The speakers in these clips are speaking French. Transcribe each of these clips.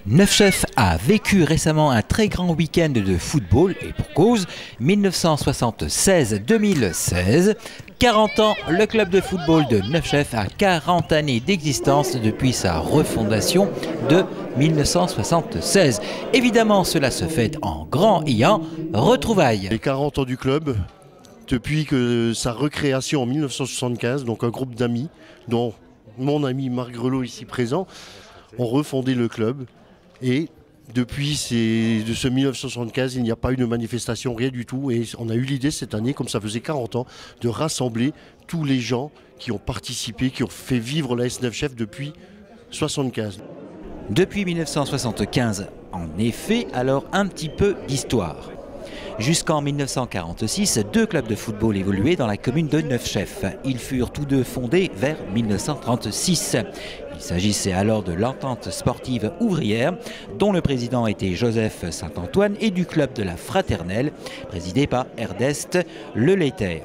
Neufchef a vécu récemment un très grand week-end de football et pour cause, 1976-2016. 40 ans, le club de football de Neufchef a 40 années d'existence depuis sa refondation de 1976. Évidemment, cela se fait en grand et en retrouvailles. Les 40 ans du club, depuis que sa recréation en 1975, donc un groupe d'amis, dont mon ami Marc Grelot ici présent, ont refondé le club. Et depuis de ce 1975, il n'y a pas eu de manifestation, rien du tout. Et on a eu l'idée cette année, comme ça faisait 40 ans, de rassembler tous les gens qui ont participé, qui ont fait vivre la S9Chef depuis 1975. Depuis 1975, en effet, alors un petit peu d'histoire. Jusqu'en 1946, deux clubs de football évoluaient dans la commune de Neufchef. Ils furent tous deux fondés vers 1936. Il s'agissait alors de l'Entente sportive ouvrière, dont le président était Joseph Saint-Antoine, et du club de la Fraternelle, présidé par Ernest Leleiter.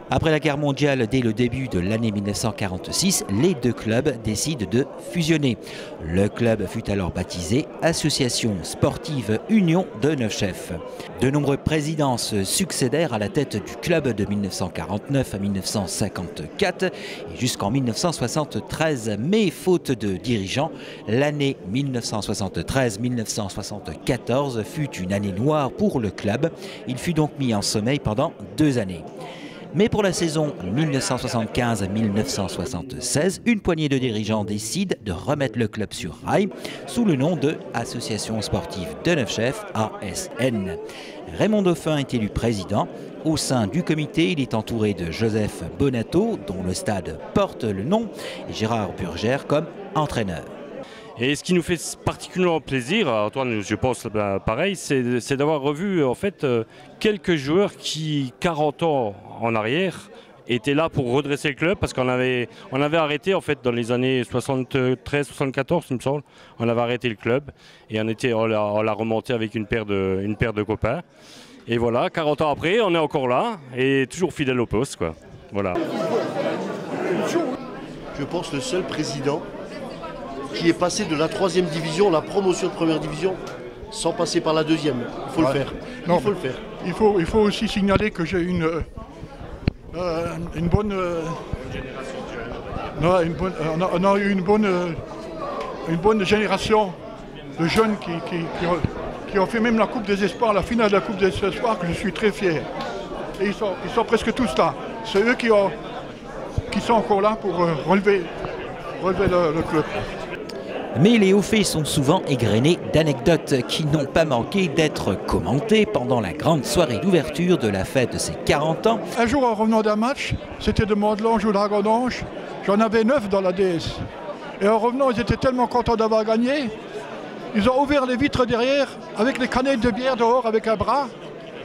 Après la guerre mondiale, dès le début de l'année 1946, les deux clubs décident de fusionner. Le club fut alors baptisé Association sportive Union de Neufchef. De nombreux présidents se succédèrent à la tête du club de 1949 à 1954 et jusqu'en 1973. Mais faute de dirigeants, l'année 1973-1974 fut une année noire pour le club. Il fut donc mis en sommeil pendant 2 années. Mais pour la saison 1975-1976, une poignée de dirigeants décide de remettre le club sur rail sous le nom de Association sportive de Neufchef, ASN. Raymond Dauphin est élu président. Au sein du comité, il est entouré de Joseph Bonato, dont le stade porte le nom, et Gérard Burgère comme entraîneur. Et ce qui nous fait particulièrement plaisir, Antoine, je pense pareil, c'est d'avoir revu en fait quelques joueurs qui, 40 ans en arrière, étaient là pour redresser le club parce qu'on avait arrêté en fait dans les années 73-74, il me semble, on avait arrêté le club et on l'a remonté avec une paire de copains. Et voilà, 40 ans après, on est encore là et toujours fidèle au poste, quoi. Voilà. Je pense le seul président qui est passé de la 3e division, la promotion de première division, sans passer par la 2e. Il faut le faire. Non, il faut le faire. Il faut aussi signaler que j'ai une bonne... on a eu une bonne génération de jeunes qui ont fait même la Coupe des Espoirs, la finale de la Coupe des Espoirs, que je suis très fier. Et ils sont presque tous là. C'est eux qui sont encore là pour relever le club. Mais les hauts faits sont souvent égrenés d'anecdotes qui n'ont pas manqué d'être commentées pendant la grande soirée d'ouverture de la fête de ses 40 ans. Un jour, en revenant d'un match, c'était de Mandelange ou Dragon d'Ange, j'en avais 9 dans la DS. Et en revenant, ils étaient tellement contents d'avoir gagné, ils ont ouvert les vitres derrière avec les canettes de bière dehors avec un bras.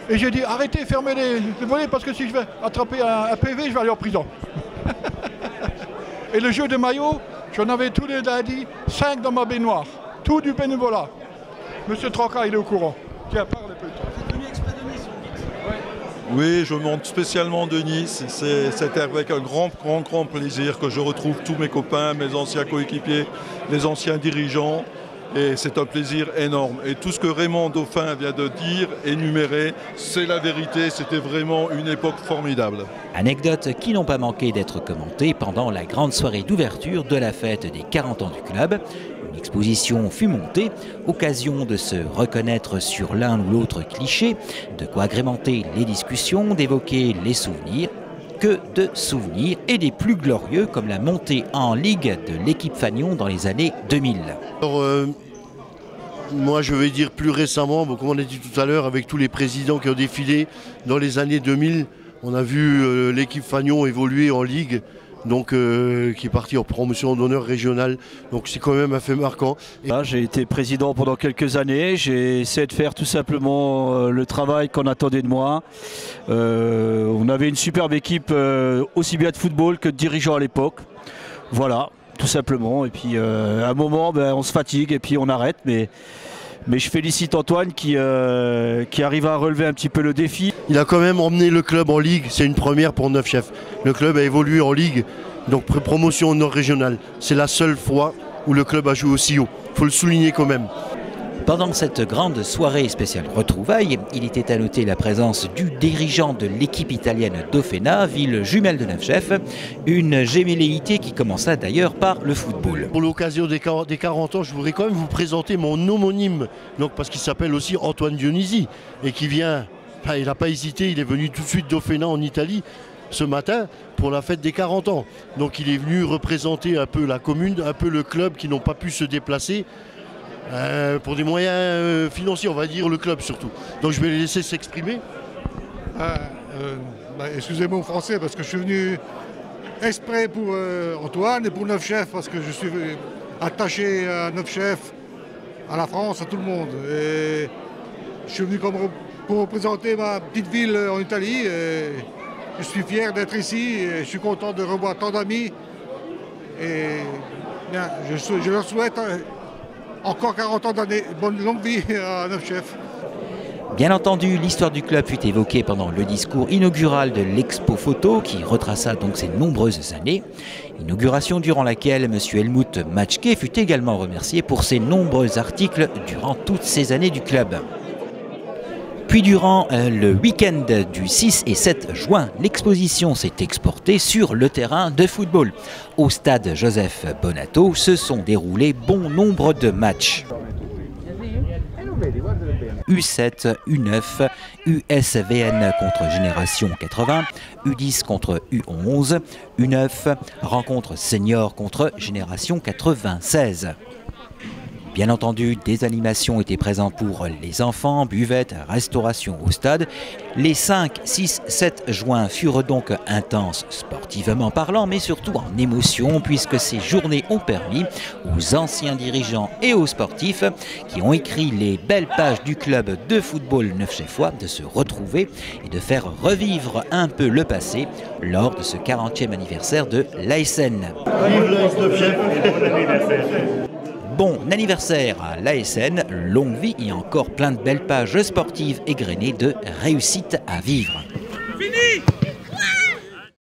Et j'ai dit, arrêtez, fermez les volets parce que si je vais attraper un PV, je vais aller en prison. Et le jeu de maillot, j'en avais tous les lundis 5 dans ma baignoire. Tout du bénévolat. Monsieur Troca, il est au courant. Tiens, parle un peu. Vous êtes venu exprès de Nice, Oui, je monte spécialement de Nice. C'est avec un grand plaisir que je retrouve tous mes copains, mes anciens coéquipiers, les anciens dirigeants. Et c'est un plaisir énorme. Et tout ce que Raymond Dauphin vient de dire, énumérer, c'est la vérité. C'était vraiment une époque formidable. Anecdotes qui n'ont pas manqué d'être commentées pendant la grande soirée d'ouverture de la fête des 40 ans du club. Une exposition fut montée, occasion de se reconnaître sur l'un ou l'autre cliché, de quoi agrémenter les discussions, d'évoquer les souvenirs. Que de souvenirs et des plus glorieux comme la montée en Ligue de l'équipe Fagnon dans les années 2000. Alors, moi je vais dire plus récemment, comme on a dit tout à l'heure, avec tous les présidents qui ont défilé dans les années 2000, on a vu l'équipe Fagnon évoluer en Ligue, donc qui est partie en promotion d'honneur régionale, donc c'est quand même un fait marquant. J'ai été président pendant quelques années, j'ai essayé de faire tout simplement le travail qu'on attendait de moi. On avait une superbe équipe aussi bien de football que de dirigeants à l'époque, voilà, tout simplement. Et puis à un moment on se fatigue et puis on arrête, mais Mais je félicite Antoine qui arrive à relever un petit peu le défi. Il a quand même emmené le club en Ligue, c'est une première pour Neuf Chefs. Le club a évolué en Ligue, donc promotion nord-régionale. C'est la seule fois où le club a joué aussi haut. Il faut le souligner quand même. Pendant cette grande soirée spéciale retrouvailles, il était à noter la présence du dirigeant de l'équipe italienne d'Ofena, ville jumelle de Neuf Chefs, une gémelléité qui commença d'ailleurs par le football. Pour l'occasion des 40 ans, je voudrais quand même vous présenter mon homonyme, donc parce qu'il s'appelle aussi Antoine Dionisi, et qui vient, enfin, il n'a pas hésité, il est venu tout de suite d'Ofena en Italie ce matin pour la fête des 40 ans. Donc il est venu représenter un peu la commune, un peu le club qui n'ont pas pu se déplacer. Pour des moyens financiers, on va dire le club surtout. Donc je vais les laisser s'exprimer. Excusez-moi au français parce que je suis venu exprès pour Antoine et pour Neuf Chefs parce que je suis attaché à Neuf Chefs, à la France, à tout le monde. Et je suis venu pour représenter ma petite ville en Italie. Et je suis fier d'être ici et je suis content de revoir tant d'amis. Et bien, je leur souhaite encore 40 ans d'années, bonne longue vie à Neuf Chefs. Bien entendu, l'histoire du club fut évoquée pendant le discours inaugural de l'Expo Photo qui retraça donc ses nombreuses années. Inauguration durant laquelle M. Helmut Matschke fut également remercié pour ses nombreux articles durant toutes ces années du club. Puis durant le week-end du 6 et 7 juin, l'exposition s'est exportée sur le terrain de football. Au stade Joseph Bonato se sont déroulés bon nombre de matchs. U7, U9, USVN contre Génération 80, U10 contre U11, U9, rencontre senior contre Génération 96. Bien entendu, des animations étaient présentes pour les enfants, buvettes, restauration au stade. Les 5, 6, 7 juin furent donc intenses sportivement parlant, mais surtout en émotion, puisque ces journées ont permis aux anciens dirigeants et aux sportifs qui ont écrit les belles pages du club de football neufcheffois de se retrouver et de faire revivre un peu le passé lors de ce 40e anniversaire de l'ASN. Vive l'AS Neuf Chefs. Bon anniversaire à l'ASN, longue vie et encore plein de belles pages sportives égrenées de réussite à vivre. Fini!